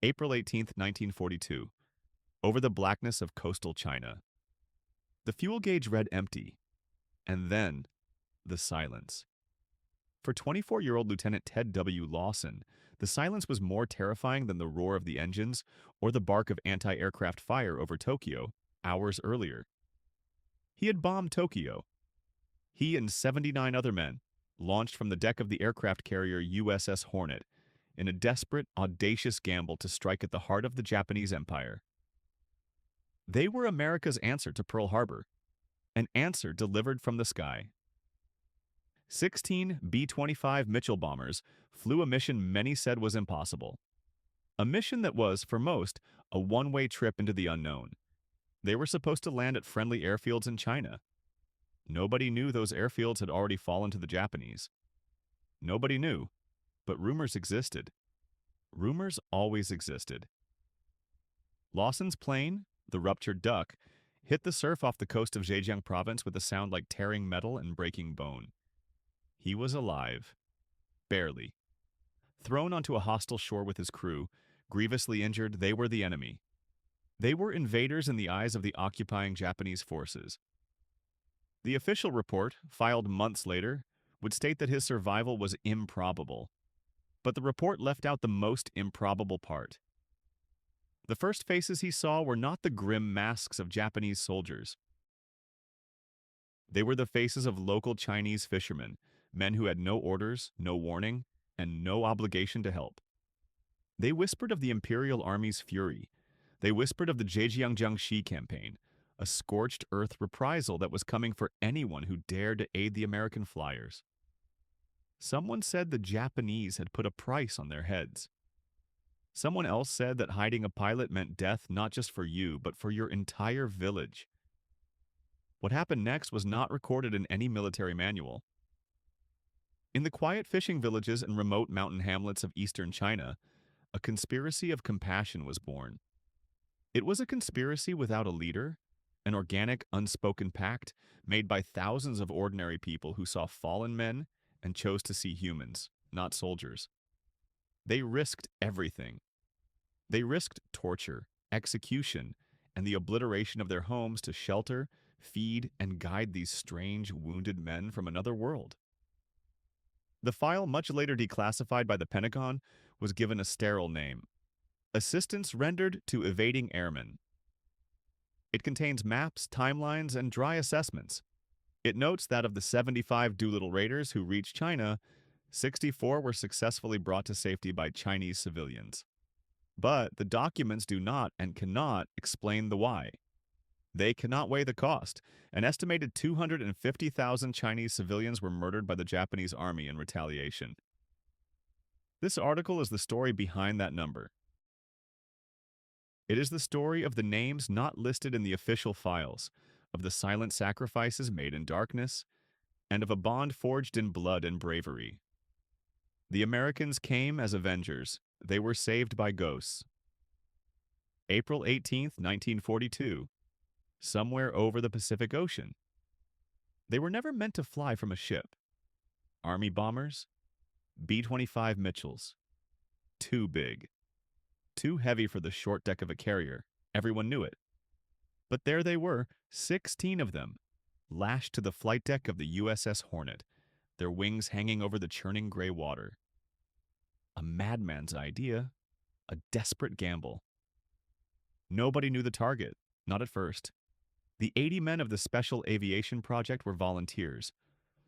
April 18th, 1942. Over the blackness of coastal China. The fuel gauge read empty, and then the silence. For 24-year-old Lieutenant Ted W. Lawson, the silence was more terrifying than the roar of the engines or the bark of anti-aircraft fire over Tokyo hours earlier. He had bombed Tokyo. He and 79 other men launched from the deck of the aircraft carrier USS Hornet in a desperate, audacious gamble to strike at the heart of the Japanese Empire. They were America's answer to Pearl Harbor, an answer delivered from the sky. 16 B-25 Mitchell bombers flew a mission many said was impossible. A mission that was, for most, a one-way trip into the unknown. They were supposed to land at friendly airfields in China. Nobody knew those airfields had already fallen to the Japanese. Nobody knew, but rumors existed. Rumors always existed. Lawson's plane, the Ruptured Duck, hit the surf off the coast of Zhejiang province with a sound like tearing metal and breaking bone. He was alive. Barely. Thrown onto a hostile shore with his crew, grievously injured, they were the enemy. They were invaders in the eyes of the occupying Japanese forces. The official report, filed months later, would state that his survival was improbable. But the report left out the most improbable part. The first faces he saw were not the grim masks of Japanese soldiers. They were the faces of local Chinese fishermen, men who had no orders, no warning, and no obligation to help. They whispered of the Imperial Army's fury. They whispered of the Zhejiang Jiangxi campaign, a scorched earth reprisal that was coming for anyone who dared to aid the American flyers. Someone said the Japanese had put a price on their heads. Someone else said that hiding a pilot meant death not just for you, but for your entire village. What happened next was not recorded in any military manual. In the quiet fishing villages and remote mountain hamlets of eastern China, a conspiracy of compassion was born. It was a conspiracy without a leader, an organic, unspoken pact made by thousands of ordinary people who saw fallen men and chose to see humans, not soldiers. They risked everything. They risked torture, execution, and the obliteration of their homes to shelter, feed, and guide these strange, wounded men from another world. The file, much later declassified by the Pentagon, was given a sterile name: Assistance Rendered to Evading Airmen. It contains maps, timelines, and dry assessments. It notes that of the 75 Doolittle Raiders who reached China, 64 were successfully brought to safety by Chinese civilians. But the documents do not and cannot explain the why. They cannot weigh the cost. An estimated 250,000 Chinese civilians were murdered by the Japanese army in retaliation. This article is the story behind that number. It is the story of the names not listed in the official files, of the silent sacrifices made in darkness, and of a bond forged in blood and bravery. The Americans came as avengers. They were saved by ghosts. April 18th, 1942. Somewhere over the Pacific Ocean. They were never meant to fly from a ship. Army bombers, B-25 Mitchells. Too big. Too heavy for the short deck of a carrier. Everyone knew it. But there they were, 16 of them, lashed to the flight deck of the USS Hornet, their wings hanging over the churning gray water. A madman's idea, a desperate gamble. Nobody knew the target, not at first. The 80 men of the Special Aviation Project were volunteers.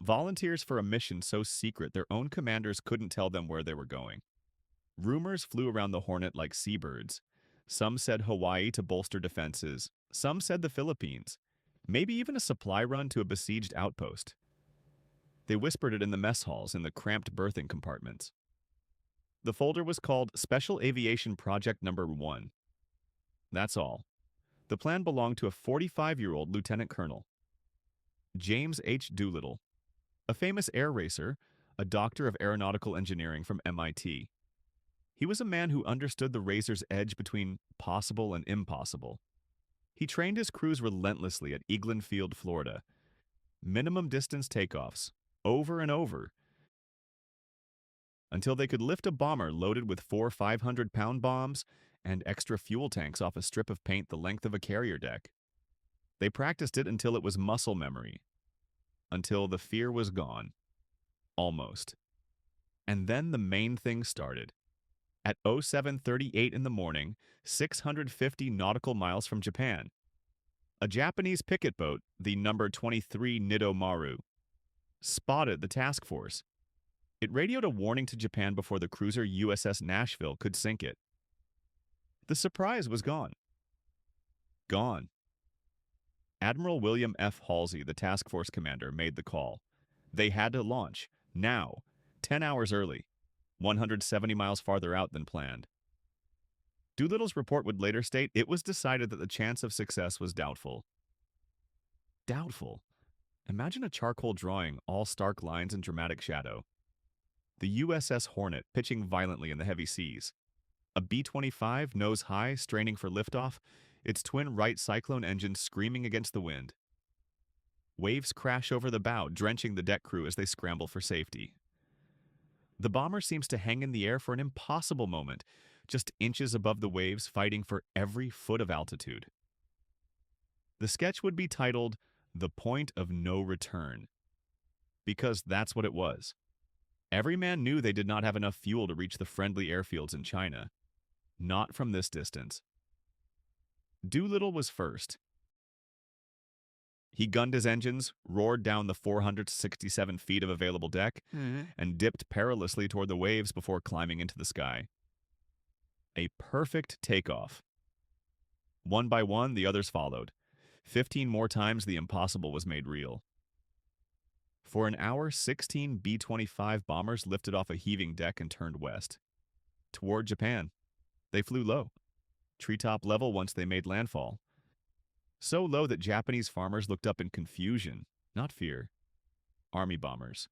Volunteers for a mission so secret their own commanders couldn't tell them where they were going. Rumors flew around the Hornet like seabirds. Some said Hawaii to bolster defenses. Some said the Philippines. Maybe even a supply run to a besieged outpost. They whispered it in the mess halls in the cramped berthing compartments. The folder was called Special Aviation Project Number 1. That's all. The plan belonged to a 45-year-old lieutenant colonel, James H. Doolittle, a famous air racer, a doctor of aeronautical engineering from MIT. He was a man who understood the razor's edge between possible and impossible. He trained his crews relentlessly at Eglin Field, Florida. Minimum distance takeoffs, over and over. until they could lift a bomber loaded with 4 500-pound bombs and extra fuel tanks off a strip of paint the length of a carrier deck. They practiced it until it was muscle memory, until the fear was gone. Almost. And then the main thing started. At 07:38 in the morning, 650 nautical miles from Japan, a Japanese picket boat, the number 23 Nido Maru, spotted the task force. It radioed a warning to Japan before the cruiser USS Nashville could sink it. The surprise was gone. Gone. Admiral William F. Halsey, the task force commander, made the call. They had to launch, now, 10 hours early, 170 miles farther out than planned. Doolittle's report would later state it was decided that the chance of success was doubtful. Doubtful. Imagine a charcoal drawing, all stark lines and dramatic shadow. The USS Hornet pitching violently in the heavy seas. A B-25 nose high, straining for liftoff, its twin Wright Cyclone engines screaming against the wind. Waves crash over the bow, drenching the deck crew as they scramble for safety. The bomber seems to hang in the air for an impossible moment, just inches above the waves, fighting for every foot of altitude. The sketch would be titled The Point of No Return, because that's what it was. Every man knew they did not have enough fuel to reach the friendly airfields in China. Not from this distance. Doolittle was first. He gunned his engines, roared down the 467 feet of available deck, and dipped perilously toward the waves before climbing into the sky. A perfect takeoff. One by one, the others followed. 15 more times the impossible was made real. For an hour, 16 B-25 bombers lifted off a heaving deck and turned west. Toward Japan. They flew low. Treetop level once they made landfall. So low that Japanese farmers looked up in confusion, not fear. Army bombers,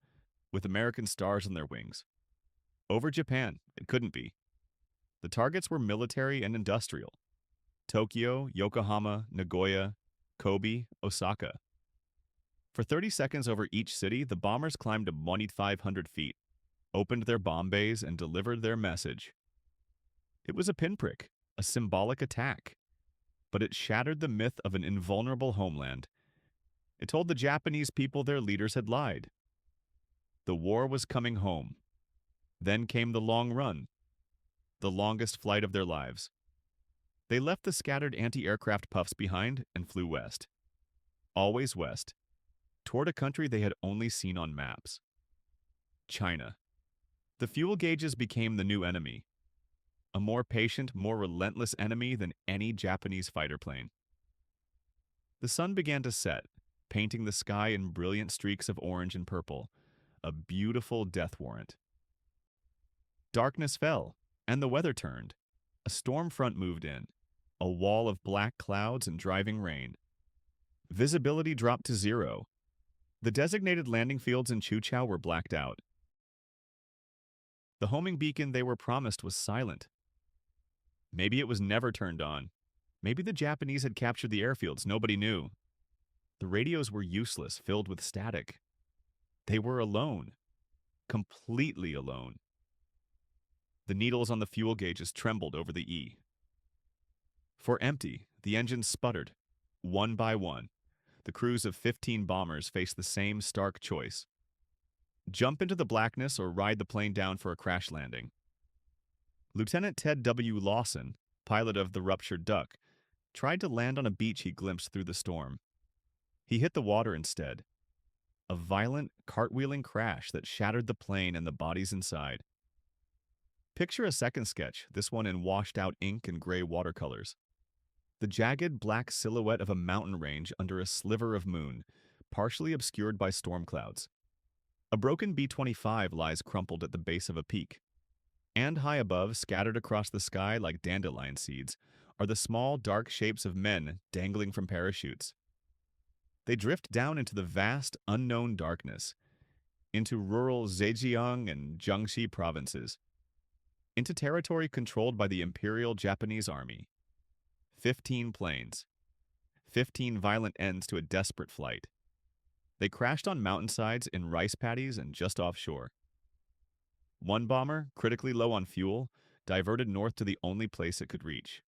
with American stars on their wings. Over Japan, it couldn't be. The targets were military and industrial. Tokyo, Yokohama, Nagoya, Kobe, Osaka. For 30 seconds over each city, the bombers climbed to 2,500 feet, opened their bomb bays, and delivered their message. It was a pinprick, a symbolic attack. But it shattered the myth of an invulnerable homeland. It told the Japanese people their leaders had lied. The war was coming home. Then came the long run, the longest flight of their lives. They left the scattered anti-aircraft puffs behind and flew west. Always west, toward a country they had only seen on maps. China. The fuel gauges became the new enemy. A more patient, more relentless enemy than any Japanese fighter plane. The sun began to set, painting the sky in brilliant streaks of orange and purple, a beautiful death warrant. Darkness fell, and the weather turned. A storm front moved in, a wall of black clouds and driving rain. Visibility dropped to 0. The designated landing fields in Chuchao were blacked out. The homing beacon they were promised was silent. Maybe it was never turned on. Maybe the Japanese had captured the airfields, nobody knew. The radios were useless, filled with static. They were alone. Completely alone. The needles on the fuel gauges trembled over the E. For empty, the engines sputtered. One by one, the crews of 15 bombers faced the same stark choice. Jump into the blackness or ride the plane down for a crash landing. Lieutenant Ted W. Lawson, pilot of the Ruptured Duck, tried to land on a beach he glimpsed through the storm. He hit the water instead. A violent, cartwheeling crash that shattered the plane and the bodies inside. Picture a second sketch, this one in washed-out ink and gray watercolors. The jagged, black silhouette of a mountain range under a sliver of moon, partially obscured by storm clouds. A broken B-25 lies crumpled at the base of a peak. And high above, scattered across the sky like dandelion seeds, are the small, dark shapes of men dangling from parachutes. They drift down into the vast, unknown darkness, into rural Zhejiang and Jiangxi provinces, into territory controlled by the Imperial Japanese Army. 15 planes. 15 violent ends to a desperate flight. They crashed on mountainsides, in rice paddies, and just offshore. One bomber, critically low on fuel, diverted north to the only place it could reach.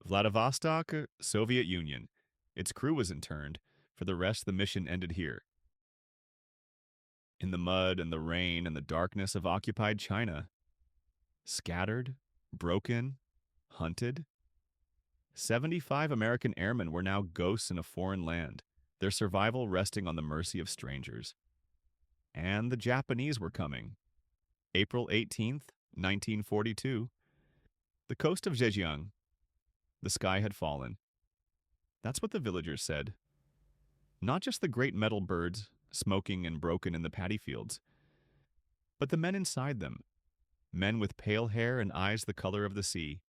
Vladivostok, Soviet Union. Its crew was interned. For the rest, the mission ended here. In the mud and the rain and the darkness of occupied China. Scattered, broken, hunted. 75 American airmen were now ghosts in a foreign land, their survival resting on the mercy of strangers. And the Japanese were coming. April 18th, 1942. The coast of Zhejiang. The sky had fallen. That's what the villagers said. Not just the great metal birds, smoking and broken in the paddy fields, but the men inside them. Men with pale hair and eyes the color of the sea.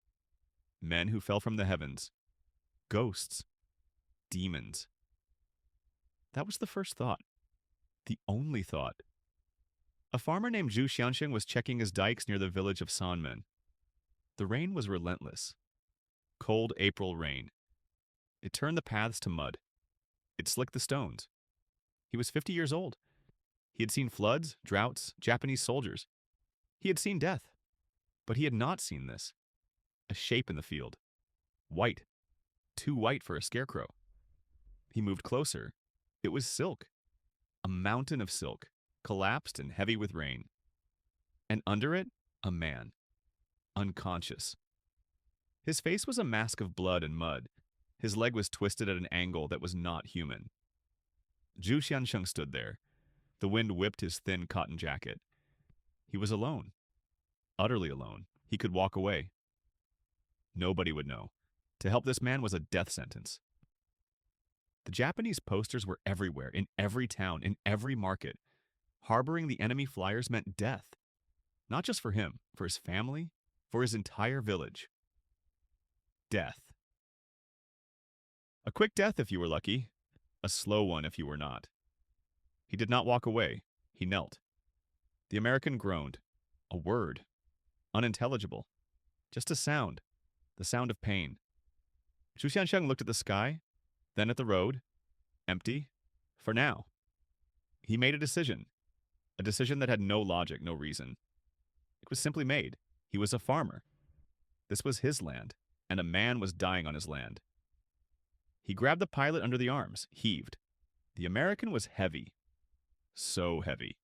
Men who fell from the heavens. Ghosts. Demons. That was the first thought. The only thought. A farmer named Zhu Xiansheng was checking his dikes near the village of Sanmen. The rain was relentless. Cold April rain. It turned the paths to mud. It slicked the stones. He was 50 years old. He had seen floods, droughts, Japanese soldiers. He had seen death. But he had not seen this. A shape in the field. White. Too white for a scarecrow. He moved closer. It was silk. A mountain of silk, collapsed and heavy with rain. And under it, a man. Unconscious. His face was a mask of blood and mud. His leg was twisted at an angle that was not human. Zhu Xiansheng stood there. The wind whipped his thin cotton jacket. He was alone. Utterly alone. He could walk away. Nobody would know. To help this man was a death sentence. The Japanese posters were everywhere, in every town, in every market. Harboring the enemy flyers meant death. Not just for him, for his family, for his entire village. Death. A quick death if you were lucky, a slow one if you were not. He did not walk away. He knelt. The American groaned. A word. Unintelligible. Just a sound. The sound of pain. Zhu Xiansheng looked at the sky, then at the road. Empty. For now. He made a decision. A decision that had no logic, no reason. It was simply made. He was a farmer. This was his land, and a man was dying on his land. He grabbed the pilot under the arms, heaved. The American was heavy. So heavy.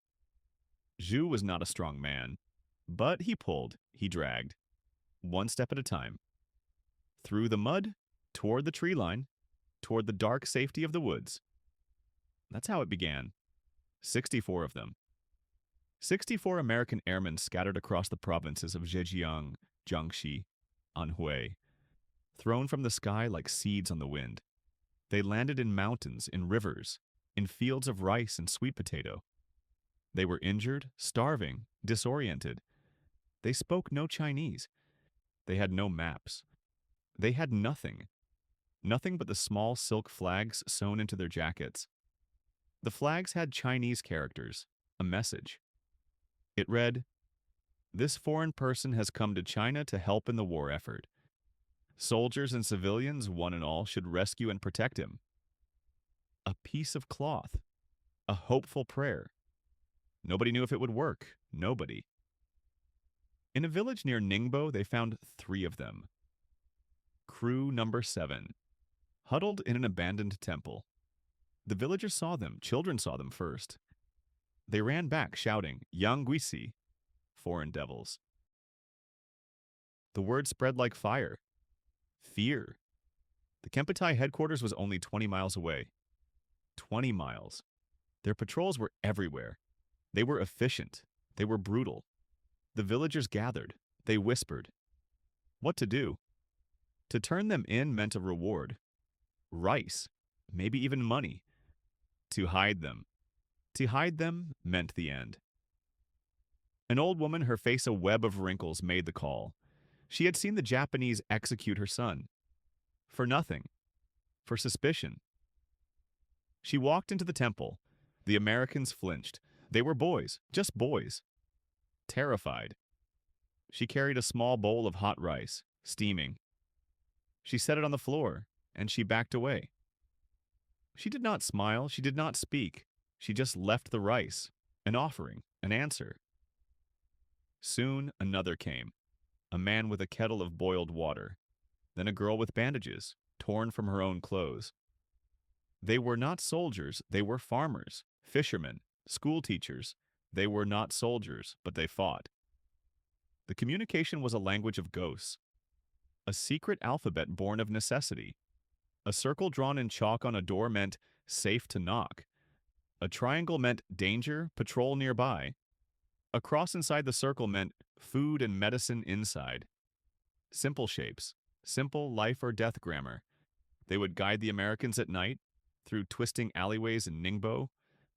Zhu was not a strong man, but he pulled, he dragged. One step at a time. Through the mud, toward the tree line, toward the dark safety of the woods. That's how it began. 64 of them. 64 American airmen scattered across the provinces of Zhejiang, Jiangxi, Anhui, thrown from the sky like seeds on the wind. They landed in mountains, in rivers, in fields of rice and sweet potato. They were injured, starving, disoriented. They spoke no Chinese. They had no maps. They had nothing. Nothing but the small silk flags sewn into their jackets. The flags had Chinese characters, a message. It read, "This foreign person has come to China to help in the war effort. Soldiers and civilians, one and all, should rescue and protect him." A piece of cloth. A hopeful prayer. Nobody knew if it would work. Nobody. In a village near Ningbo, they found 3 of them. Crew number 7. Huddled in an abandoned temple. The villagers saw them. Children saw them first. They ran back, shouting, "Yang Guisi," foreign devils. The word spread like fire. Fear. The Kempeitai headquarters was only 20 miles away. 20 miles. Their patrols were everywhere. They were efficient. They were brutal. The villagers gathered. They whispered. What to do? To turn them in meant a reward. Rice. Maybe even money. To hide them. To hide them meant the end. An old woman, her face a web of wrinkles, made the call. She had seen the Japanese execute her son. For nothing. For suspicion. She walked into the temple. The Americans flinched. They were boys, just boys. Terrified. She carried a small bowl of hot rice, steaming. She set it on the floor, and she backed away. She did not smile, she did not speak. She just left the rice, an offering, an answer. Soon another came, a man with a kettle of boiled water, then a girl with bandages, torn from her own clothes. They were not soldiers, they were farmers, fishermen, school teachers. They were not soldiers, but they fought. The communication was a language of ghosts, a secret alphabet born of necessity. A circle drawn in chalk on a door meant safe to knock. A triangle meant danger, patrol nearby. A cross inside the circle meant food and medicine inside. Simple shapes, simple life or death grammar. They would guide the Americans at night, through twisting alleyways in Ningbo,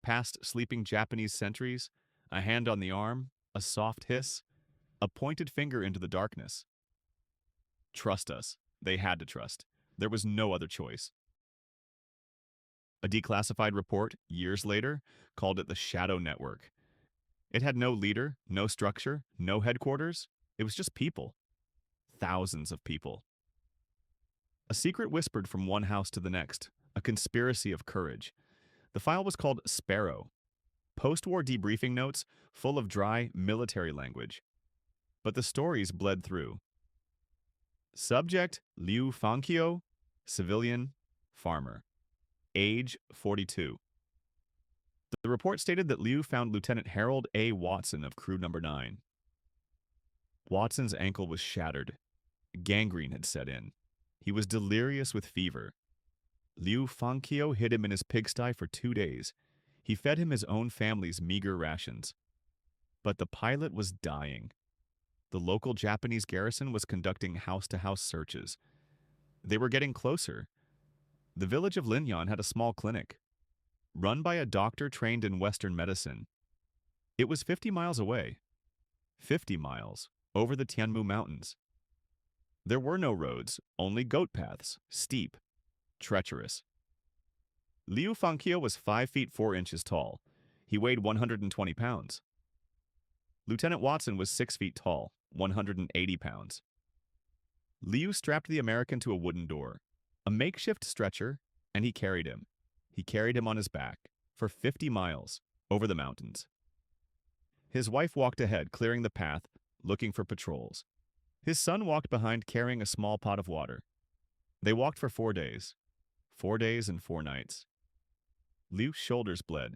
past sleeping Japanese sentries, a hand on the arm, a soft hiss, a pointed finger into the darkness. Trust us. They had to trust. There was no other choice. A declassified report, years later, called it the Shadow Network. It had no leader, no structure, no headquarters. It was just people. Thousands of people. A secret whispered from one house to the next, a conspiracy of courage. The file was called Sparrow. Post-war debriefing notes full of dry military language. But the stories bled through. Subject, Liu Fangqiu, civilian, farmer. Age, 42. The report stated that Liu found Lieutenant Harold A. Watson of Crew Number 9. Watson's ankle was shattered. Gangrene had set in. He was delirious with fever. Liu Fangqiu hid him in his pigsty for 2 days. He fed him his own family's meager rations. But the pilot was dying. The local Japanese garrison was conducting house-to-house searches. They were getting closer. The village of Linyan had a small clinic, run by a doctor trained in Western medicine. It was 50 miles away. 50 miles, over the Tianmu Mountains. There were no roads, only goat paths, steep, treacherous. Liu Fangqiu was 5 feet 4 inches tall. He weighed 120 pounds. Lieutenant Watson was 6 feet tall, 180 pounds. Liu strapped the American to a wooden door, a makeshift stretcher, and he carried him. He carried him on his back, for 50 miles, over the mountains. His wife walked ahead, clearing the path, looking for patrols. His son walked behind, carrying a small pot of water. They walked for 4 days. 4 days and 4 nights. Liu's shoulders bled.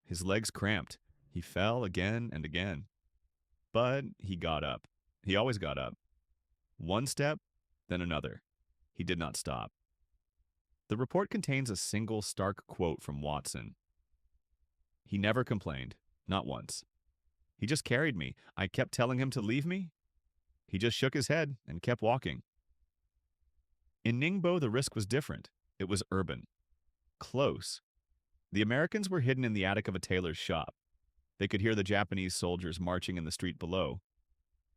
His legs cramped. He fell again and again. But he got up. He always got up. 1 step, then another. He did not stop. The report contains a single stark quote from Watson. He never complained, not once. He just carried me. I kept telling him to leave me. He just shook his head and kept walking. In Ningbo, the risk was different. It was urban. Close. The Americans were hidden in the attic of a tailor's shop. They could hear the Japanese soldiers marching in the street below.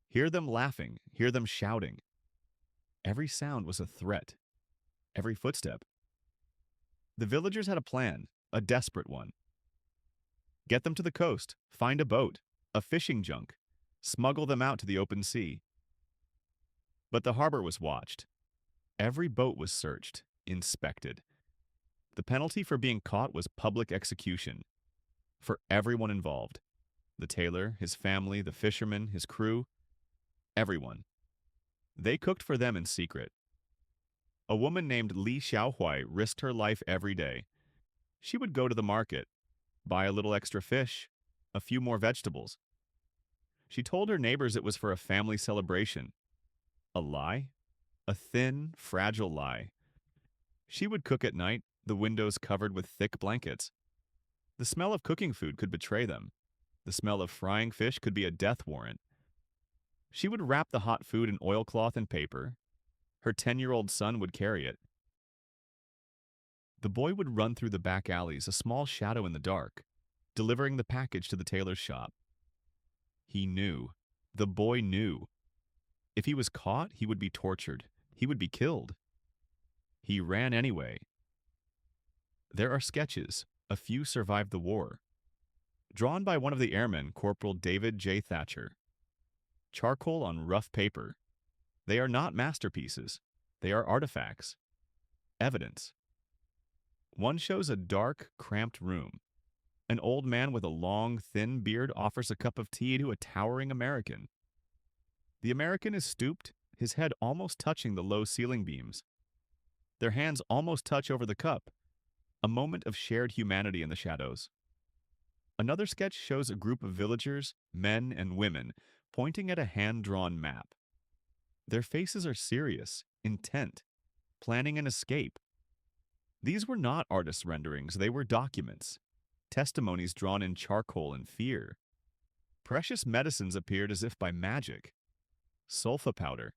Hear them laughing, hear them shouting. Every sound was a threat. Every footstep. The villagers had a plan, a desperate one. Get them to the coast, find a boat, a fishing junk, smuggle them out to the open sea. But the harbor was watched. Every boat was searched, inspected. The penalty for being caught was public execution. For everyone involved. The tailor, his family, the fishermen, his crew. Everyone. They cooked for them in secret. A woman named Li Xiaohui risked her life every day. She would go to the market, buy a little extra fish, a few more vegetables. She told her neighbors it was for a family celebration. A lie? A thin, fragile lie. She would cook at night, the windows covered with thick blankets. The smell of cooking food could betray them. The smell of frying fish could be a death warrant. She would wrap the hot food in oilcloth and paper. Her 10-year-old son would carry it. The boy would run through the back alleys, a small shadow in the dark, delivering the package to the tailor's shop. He knew. The boy knew. If he was caught, he would be tortured. He would be killed. He ran anyway. There are sketches. A few survived the war. Drawn by one of the airmen, Corporal David J. Thatcher. Charcoal on rough paper. They are not masterpieces. They are artifacts. Evidence. One shows a dark, cramped room. An old man with a long, thin beard offers a cup of tea to a towering American. The American is stooped, his head almost touching the low ceiling beams. Their hands almost touch over the cup, a moment of shared humanity in the shadows. Another sketch shows a group of villagers, men and women, pointing at a hand-drawn map. Their faces are serious, intent, planning an escape. These were not artists' renderings, they were documents, testimonies drawn in charcoal and fear. Precious medicines appeared as if by magic. Sulfa powder,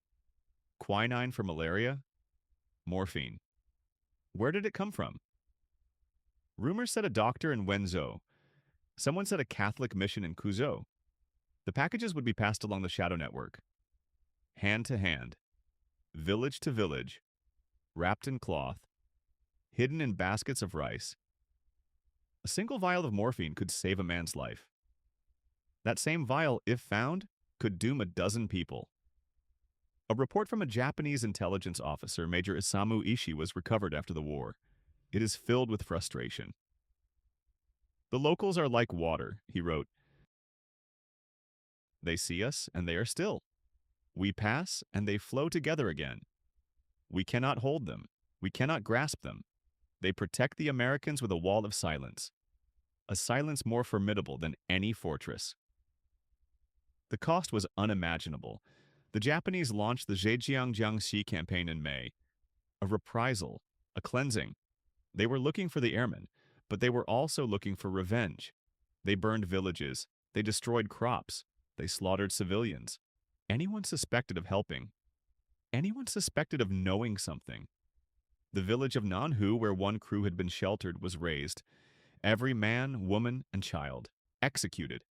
quinine for malaria, morphine. Where did it come from? Rumors said a doctor in Wenzhou. Someone said a Catholic mission in Kuzhou. The packages would be passed along the shadow network. Hand to hand, village to village, wrapped in cloth, hidden in baskets of rice. A single vial of morphine could save a man's life. That same vial, if found, could doom a dozen people. A report from a Japanese intelligence officer, Major Isamu Ishii, was recovered after the war. It is filled with frustration. The locals are like water, he wrote. They see us, and they are still. We pass, and they flow together again. We cannot hold them. We cannot grasp them. They protect the Americans with a wall of silence. A silence more formidable than any fortress. The cost was unimaginable. The Japanese launched the Zhejiang Jiangxi campaign in May. A reprisal, a cleansing. They were looking for the airmen, but they were also looking for revenge. They burned villages. They destroyed crops. They slaughtered civilians. Anyone suspected of helping. Anyone suspected of knowing something. The village of Nanhu, where one crew had been sheltered, was razed. Every man, woman, and child executed.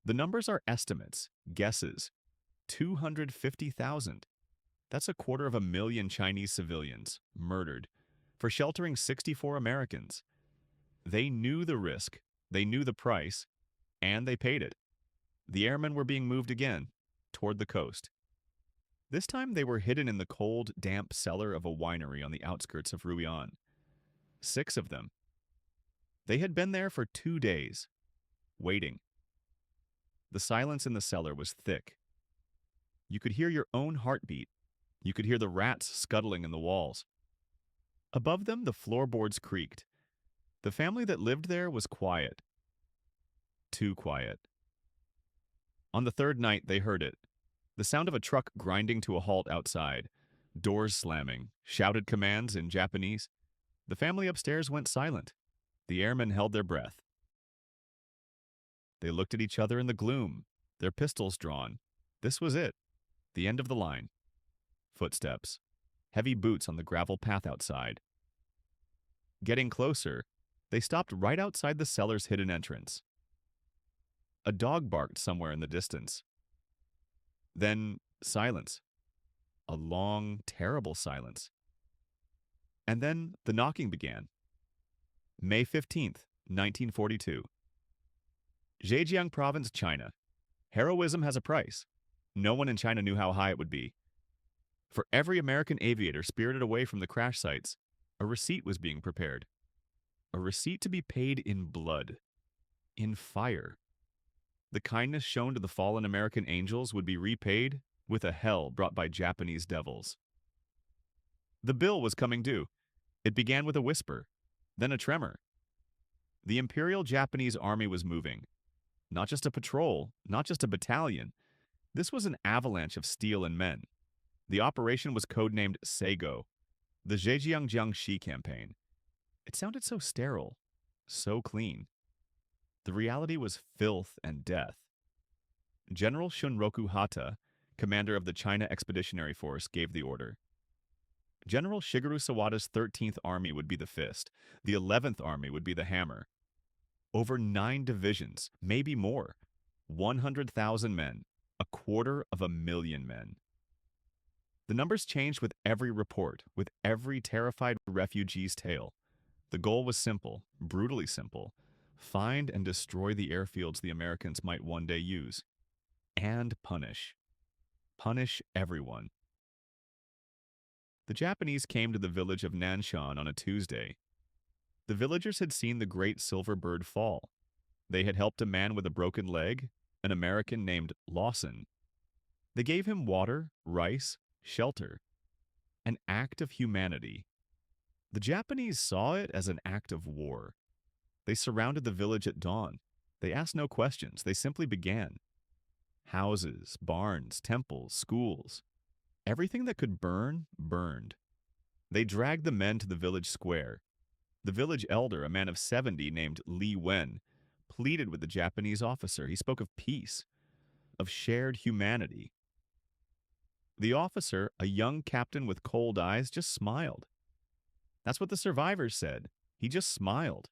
The numbers are estimates, guesses. 250,000. That's 250,000 Chinese civilians murdered for sheltering 64 Americans. They knew the risk, they knew the price, and they paid it. The airmen were being moved again, toward the coast. This time they were hidden in the cold, damp cellar of a winery on the outskirts of Ruian. 6 of them. They had been there for 2 days, waiting. The silence in the cellar was thick. You could hear your own heartbeat. You could hear the rats scuttling in the walls. Above them, the floorboards creaked. The family that lived there was quiet. Too quiet. On the 3rd night, they heard it. The sound of a truck grinding to a halt outside. Doors slamming. Shouted commands in Japanese. The family upstairs went silent. The airmen held their breath. They looked at each other in the gloom, their pistols drawn. This was it. The end of the line. Footsteps. Heavy boots on the gravel path outside. Getting closer, they stopped right outside the cellar's hidden entrance. A dog barked somewhere in the distance. Then silence. A long, terrible silence. And then the knocking began. May 15th, 1942. Zhejiang Province, China. Heroism has a price. No one in China knew how high it would be. For every American aviator spirited away from the crash sites, a receipt was being prepared. A receipt to be paid in blood. In fire. The kindness shown to the fallen American angels would be repaid with a hell brought by Japanese devils. The bill was coming due. It began with a whisper, then a tremor. The Imperial Japanese Army was moving. Not just a patrol, not just a battalion. This was an avalanche of steel and men. The operation was codenamed Seigo, the Zhejiang Jiangxi campaign. It sounded so sterile, so clean. The reality was filth and death. General Shunroku Hata, commander of the China Expeditionary Force, gave the order. General Shigeru Sawada's 13th Army would be the fist. The 11th Army would be the hammer. Over 9 divisions, maybe more. 100,000 men. 250,000 men. The numbers changed with every report, with every terrified refugee's tale. The goal was simple, brutally simple. Find and destroy the airfields the Americans might one day use. And punish. Punish everyone. The Japanese came to the village of Nanshan on a Tuesday. The villagers had seen the great silver bird fall. They had helped a man with a broken leg, an American named Lawson. They gave him water, rice, shelter, an act of humanity. The Japanese saw it as an act of war. They surrounded the village at dawn. They asked no questions. They simply began. Houses, barns, temples, schools. Everything that could burn, burned. They dragged the men to the village square. The village elder, a man of 70 named Li Wen, pleaded with the Japanese officer. He spoke of peace, of shared humanity. The officer, a young captain with cold eyes, just smiled. That's what the survivors said. He just smiled.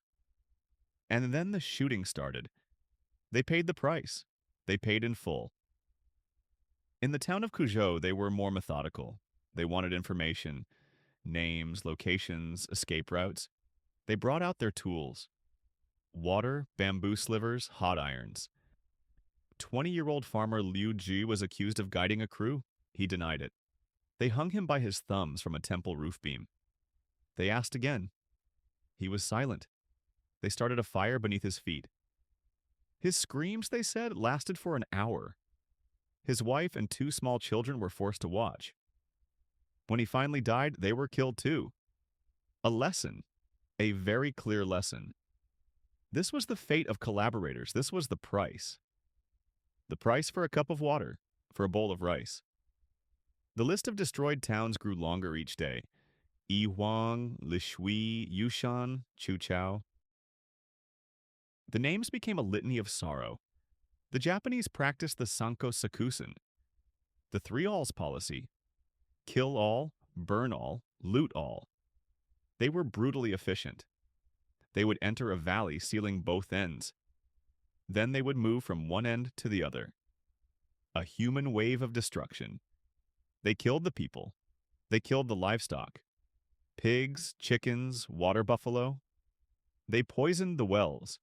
And then the shooting started. They paid the price. They paid in full. In the town of Kuzhou, they were more methodical. They wanted information, names, locations, escape routes. They brought out their tools. Water, bamboo slivers, hot irons. 20-year-old farmer Liu Ji was accused of guiding a crew. He denied it. They hung him by his thumbs from a temple roof beam. They asked again. He was silent. They started a fire beneath his feet. His screams, they said, lasted for an hour. His wife and 2 small children were forced to watch. When he finally died, they were killed too. A lesson. A very clear lesson. This was the fate of collaborators. This was the price. The price for a cup of water, for a bowl of rice. The list of destroyed towns grew longer each day. Yihuang, Lishui, Yushan, Chuchao. The names became a litany of sorrow. The Japanese practiced the Sanko Sakusen, the 3 alls policy: kill all, burn all, loot all. They were brutally efficient. They would enter a valley sealing both ends. Then they would move from one end to the other. A human wave of destruction. They killed the people. They killed the livestock. Pigs, chickens, water buffalo. They poisoned the wells.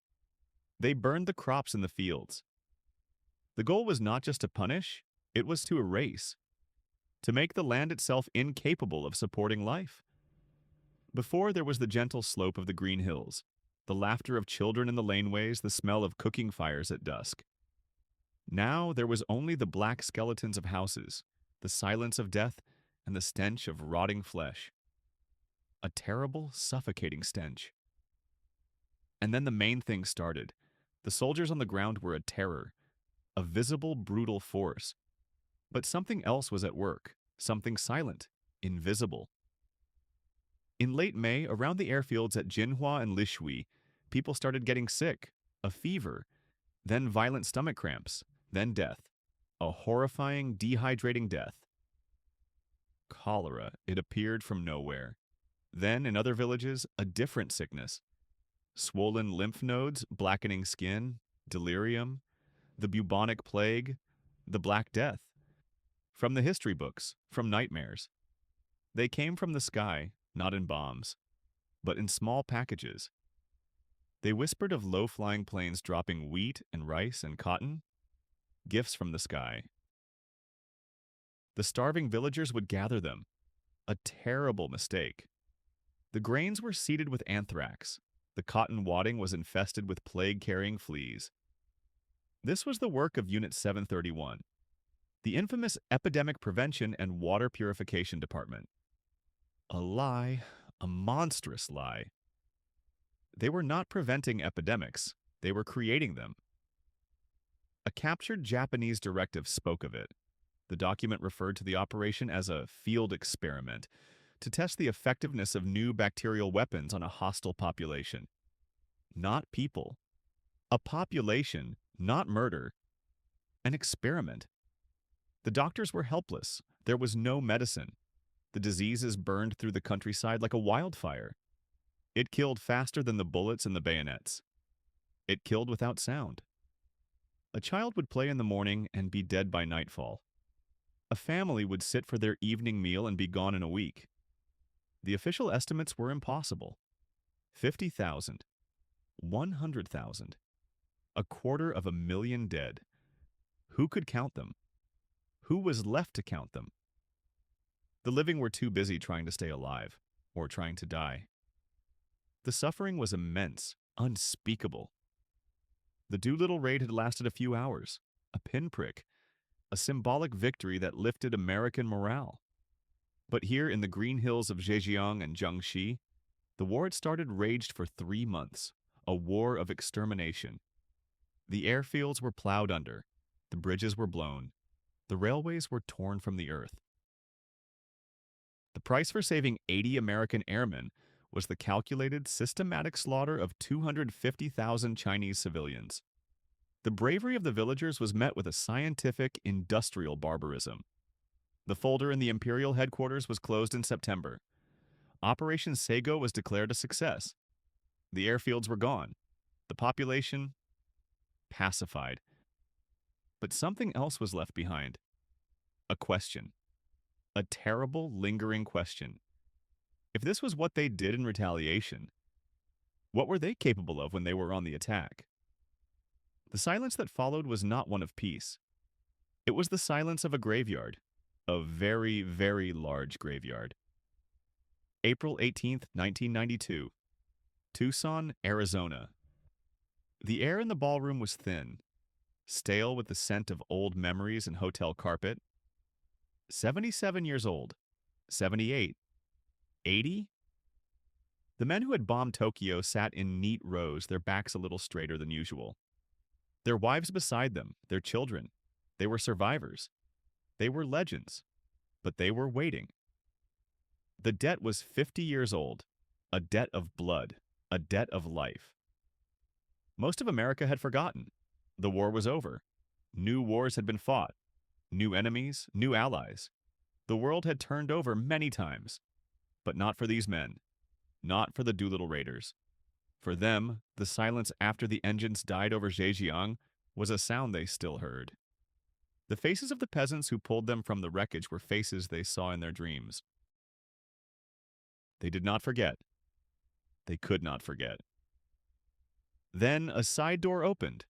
They burned the crops in the fields. The goal was not just to punish, it was to erase, to make the land itself incapable of supporting life. Before, there was the gentle slope of the green hills, the laughter of children in the laneways, the smell of cooking fires at dusk. Now there was only the black skeletons of houses, the silence of death, and the stench of rotting flesh. A terrible, suffocating stench. And then the main thing started. The soldiers on the ground were a terror, a visible, brutal force. But something else was at work, something silent, invisible. In late May, around the airfields at Jinhua and Lishui, people started getting sick, a fever, then violent stomach cramps, then death, a horrifying, dehydrating death. Cholera, it appeared from nowhere. Then, in other villages, a different sickness. Swollen lymph nodes, blackening skin, delirium, the bubonic plague, the Black Death. From the history books, from nightmares. They came from the sky, not in bombs, but in small packages. They whispered of low-flying planes dropping wheat and rice and cotton, gifts from the sky. The starving villagers would gather them, a terrible mistake. The grains were seeded with anthrax. The cotton wadding was infested with plague-carrying fleas. This was the work of Unit 731, the infamous Epidemic Prevention and Water Purification Department. A lie, a monstrous lie. They were not preventing epidemics, they were creating them. A captured Japanese directive spoke of it. The document referred to the operation as a field experiment to test the effectiveness of new bacterial weapons on a hostile population. Not people. A population, not murder. An experiment. The doctors were helpless. There was no medicine. The diseases burned through the countryside like a wildfire. It killed faster than the bullets and the bayonets. It killed without sound. A child would play in the morning and be dead by nightfall. A family would sit for their evening meal and be gone in a week. The official estimates were impossible. 50,000. 100,000. 250,000 dead. Who could count them? Who was left to count them? The living were too busy trying to stay alive, or trying to die. The suffering was immense, unspeakable. The Doolittle raid had lasted a few hours, a pinprick, a symbolic victory that lifted American morale. But here in the green hills of Zhejiang and Jiangxi, the war had started raged for 3 months, a war of extermination. The airfields were plowed under, the bridges were blown, the railways were torn from the earth. The price for saving 80 American airmen was the calculated, systematic slaughter of 250,000 Chinese civilians. The bravery of the villagers was met with a scientific, industrial barbarism. The folder in the imperial headquarters was closed in September. Operation Sago was declared a success. The airfields were gone. The population pacified. But something else was left behind. A question. A terrible, lingering question. If this was what they did in retaliation, what were they capable of when they were on the attack? The silence that followed was not one of peace. It was the silence of a graveyard, a very, very large graveyard. April 18, 1992, Tucson, Arizona. The air in the ballroom was thin, stale with the scent of old memories and hotel carpet. 77 years old, 78, 80? The men who had bombed Tokyo sat in neat rows, their backs a little straighter than usual. Their wives beside them, their children. They were survivors. They were legends. But they were waiting. The debt was 50 years old, a debt of blood, a debt of life. Most of America had forgotten. The war was over. New wars had been fought. New enemies, new allies. The world had turned over many times. But not for these men. Not for the Doolittle Raiders. For them, the silence after the engines died over Zhejiang was a sound they still heard. The faces of the peasants who pulled them from the wreckage were faces they saw in their dreams. They did not forget. They could not forget. Then a side door opened.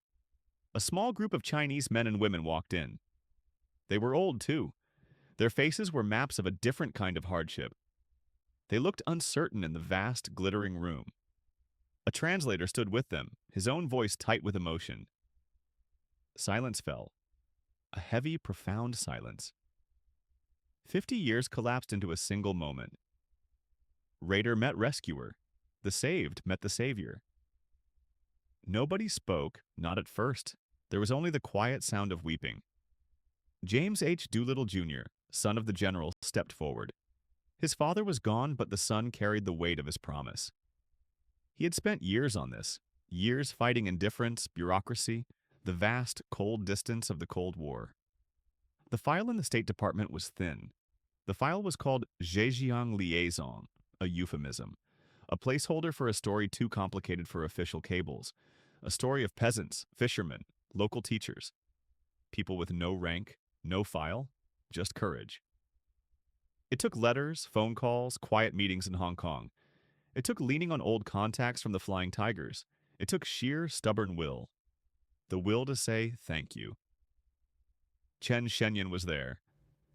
A small group of Chinese men and women walked in. They were old, too. Their faces were maps of a different kind of hardship. They looked uncertain in the vast, glittering room. A translator stood with them, his own voice tight with emotion. Silence fell. A heavy, profound silence. 50 years collapsed into a single moment. Raider met rescuer. The saved met the savior. Nobody spoke, not at first. There was only the quiet sound of weeping. James H. Doolittle, Jr., son of the general, stepped forward. His father was gone, but the son carried the weight of his promise. He had spent years on this, years fighting indifference, bureaucracy, the vast, cold distance of the Cold War. The file in the State Department was thin. The file was called Zhejiang Liaison, a euphemism, a placeholder for a story too complicated for official cables, a story of peasants, fishermen, local teachers, people with no rank, no file, just courage. It took letters, phone calls, quiet meetings in Hong Kong. It took leaning on old contacts from the Flying Tigers. It took sheer, stubborn will. The will to say thank you. Chen Shenyan was there.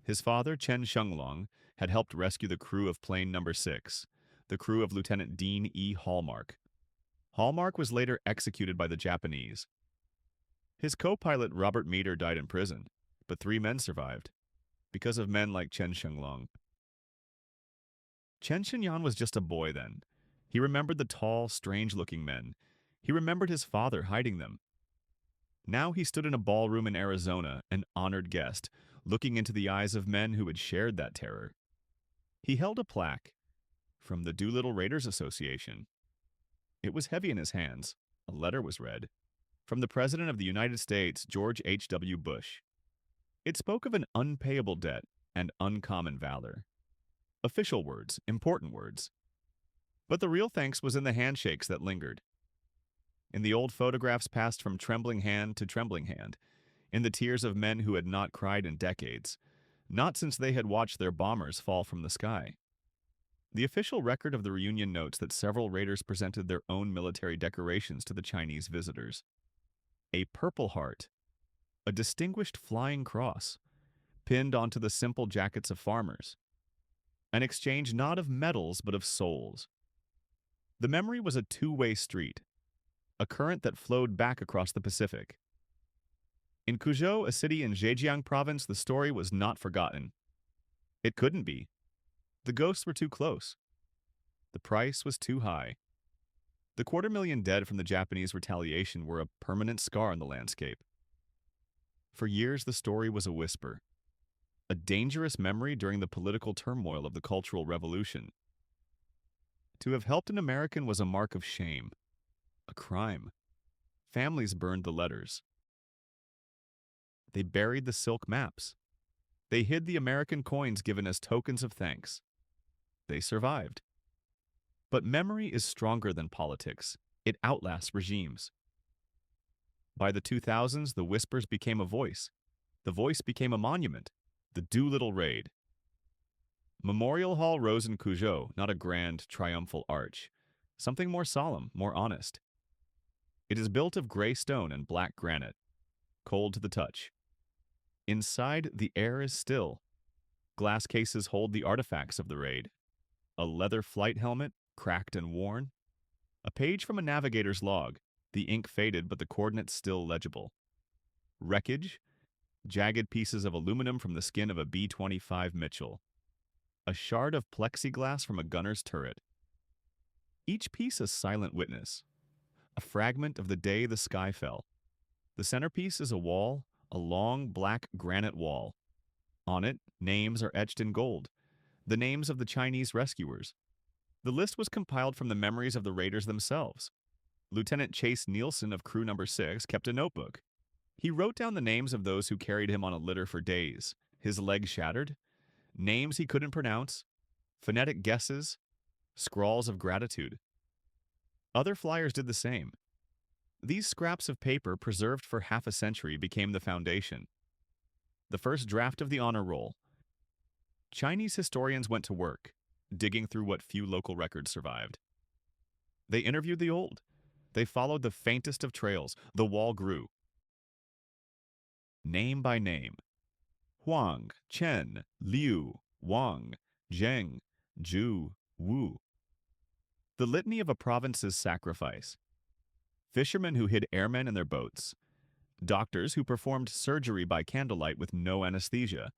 His father, Chen Shenglong, had helped rescue the crew of plane number 6, the crew of Lieutenant Dean E. Hallmark. Hallmark was later executed by the Japanese. His co-pilot, Robert Meter, died in prison, but 3 men survived, because of men like Chen Shenglong. Chen Shenyan was just a boy then. He remembered the tall, strange-looking men. He remembered his father hiding them. Now he stood in a ballroom in Arizona, an honored guest, looking into the eyes of men who had shared that terror. He held a plaque from the Doolittle Raiders Association. It was heavy in his hands. A letter was read. From the President of the United States, George H.W. Bush. It spoke of an unpayable debt and uncommon valor. Official words, important words. But the real thanks was in the handshakes that lingered. In the old photographs passed from trembling hand to trembling hand, in the tears of men who had not cried in decades, not since they had watched their bombers fall from the sky. The official record of the reunion notes that several raiders presented their own military decorations to the Chinese visitors. A Purple Heart, a distinguished flying cross, pinned onto the simple jackets of farmers. An exchange not of medals but of souls. The memory was a two-way street. a current that flowed back across the Pacific. In Cuzhou, a city in Zhejiang province, the story was not forgotten. It couldn't be. The ghosts were too close. The price was too high. The 250,000 dead from the Japanese retaliation were a permanent scar on the landscape. For years, the story was a whisper, a dangerous memory during the political turmoil of the Cultural Revolution. To have helped an American was a mark of shame, a crime. Families burned the letters. They buried the silk maps. They hid the American coins given as tokens of thanks. They survived. But memory is stronger than politics. It outlasts regimes. By the 2000s, the whispers became a voice. The voice became a monument, the Doolittle Raid. Memorial Hall rose in Cuzhou, not a grand, triumphal arch. Something more solemn, more honest. It is built of gray stone and black granite, cold to the touch. Inside, the air is still. Glass cases hold the artifacts of the raid. A leather flight helmet, cracked and worn. A page from a navigator's log, the ink faded but the coordinates still legible. Wreckage, jagged pieces of aluminum from the skin of a B-25 Mitchell. A shard of plexiglass from a gunner's turret. Each piece a silent witness. A fragment of the day the sky fell. The centerpiece is a wall, a long black granite wall. On it, names are etched in gold, the names of the Chinese rescuers. The list was compiled from the memories of the raiders themselves. Lieutenant Chase Nielsen of Crew Number 6 kept a notebook. He wrote down the names of those who carried him on a litter for days, his leg shattered, names he couldn't pronounce, phonetic guesses, scrawls of gratitude. Other flyers did the same. These scraps of paper, preserved for half a century, became the foundation. The first draft of the honor roll. Chinese historians went to work, digging through what few local records survived. They interviewed the old. They followed the faintest of trails. The wall grew. Name by name. Huang, Chen, Liu, Wang, Zheng, Zhu, Wu. The litany of a province's sacrifice. Fishermen who hid airmen in their boats. Doctors who performed surgery by candlelight with no anesthesia.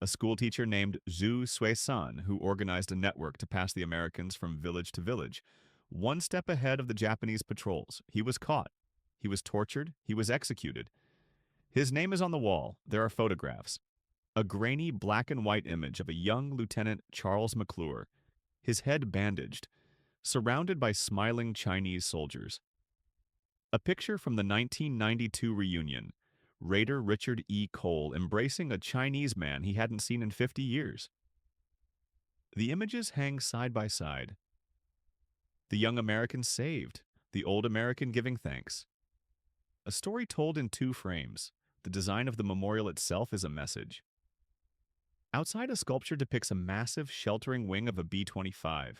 A schoolteacher named Zhu Suisan who organized a network to pass the Americans from village to village. One step ahead of the Japanese patrols. He was caught. He was tortured. He was executed. His name is on the wall. There are photographs. A grainy black and white image of a young Lieutenant Charles McClure, his head bandaged, surrounded by smiling Chinese soldiers. A picture from the 1992 reunion, Raider Richard E. Cole embracing a Chinese man he hadn't seen in 50 years. The images hang side by side. The young American saved, the old American giving thanks. A story told in two frames. The design of the memorial itself is a message. Outside, a sculpture depicts a massive, sheltering wing of a B-25.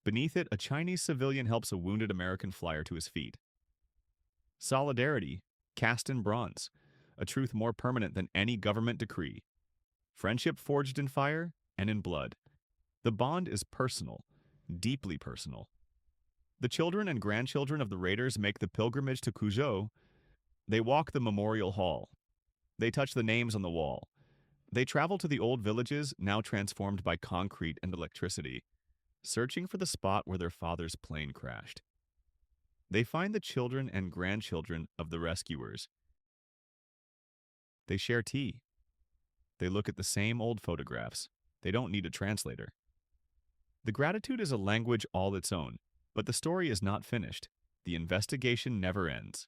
Beneath it, a Chinese civilian helps a wounded American flyer to his feet. Solidarity, cast in bronze, a truth more permanent than any government decree. Friendship forged in fire and in blood. The bond is personal, deeply personal. The children and grandchildren of the raiders make the pilgrimage to Cuzhou. They walk the memorial hall. They touch the names on the wall. They travel to the old villages, now transformed by concrete and electricity, searching for the spot where their father's plane crashed. They find the children and grandchildren of the rescuers. They share tea. They look at the same old photographs. They don't need a translator. The gratitude is a language all its own, but the story is not finished. The investigation never ends.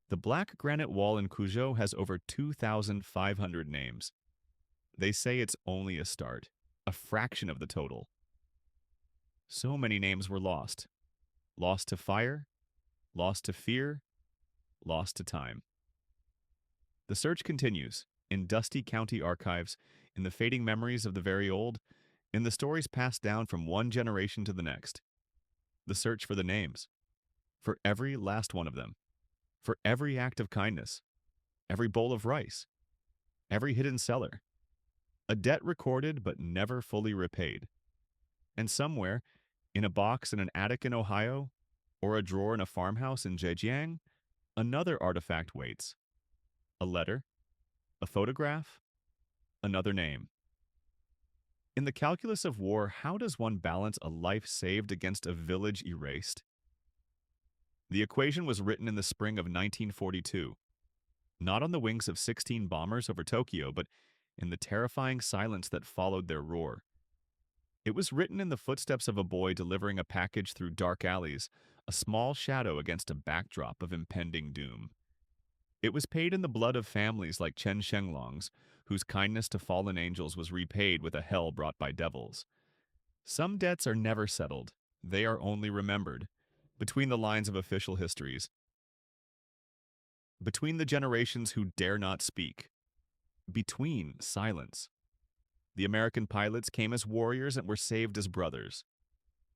The black granite wall in Cuzhou has over 2,500 names. They say it's only a start, a fraction of the total. So many names were lost. Lost to fire, lost to fear, lost to time. The search continues, in dusty county archives, in the fading memories of the very old, in the stories passed down from one generation to the next. The search for the names, for every last one of them, for every act of kindness, every bowl of rice, every hidden cellar, a debt recorded but never fully repaid. And somewhere, in a box in an attic in Ohio, or a drawer in a farmhouse in Zhejiang, another artifact waits. A letter, a photograph, another name. In the calculus of war, how does one balance a life saved against a village erased? The equation was written in the spring of 1942, not on the wings of 16 bombers over Tokyo, but in the terrifying silence that followed their roar. It was written in the footsteps of a boy delivering a package through dark alleys, a small shadow against a backdrop of impending doom. It was paid in the blood of families like Chen Shenglong's, whose kindness to fallen angels was repaid with a hell brought by devils. Some debts are never settled, they are only remembered, between the lines of official histories, between the generations who dare not speak, between silence. The American pilots came as warriors and were saved as brothers.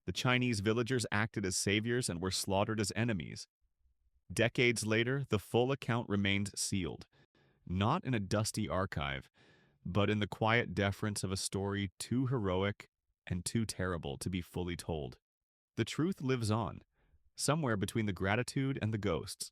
The Chinese villagers acted as saviors and were slaughtered as enemies. Decades later, the full account remained sealed, not in a dusty archive, but in the quiet deference of a story too heroic and too terrible to be fully told. The truth lives on, somewhere between the gratitude and the ghosts,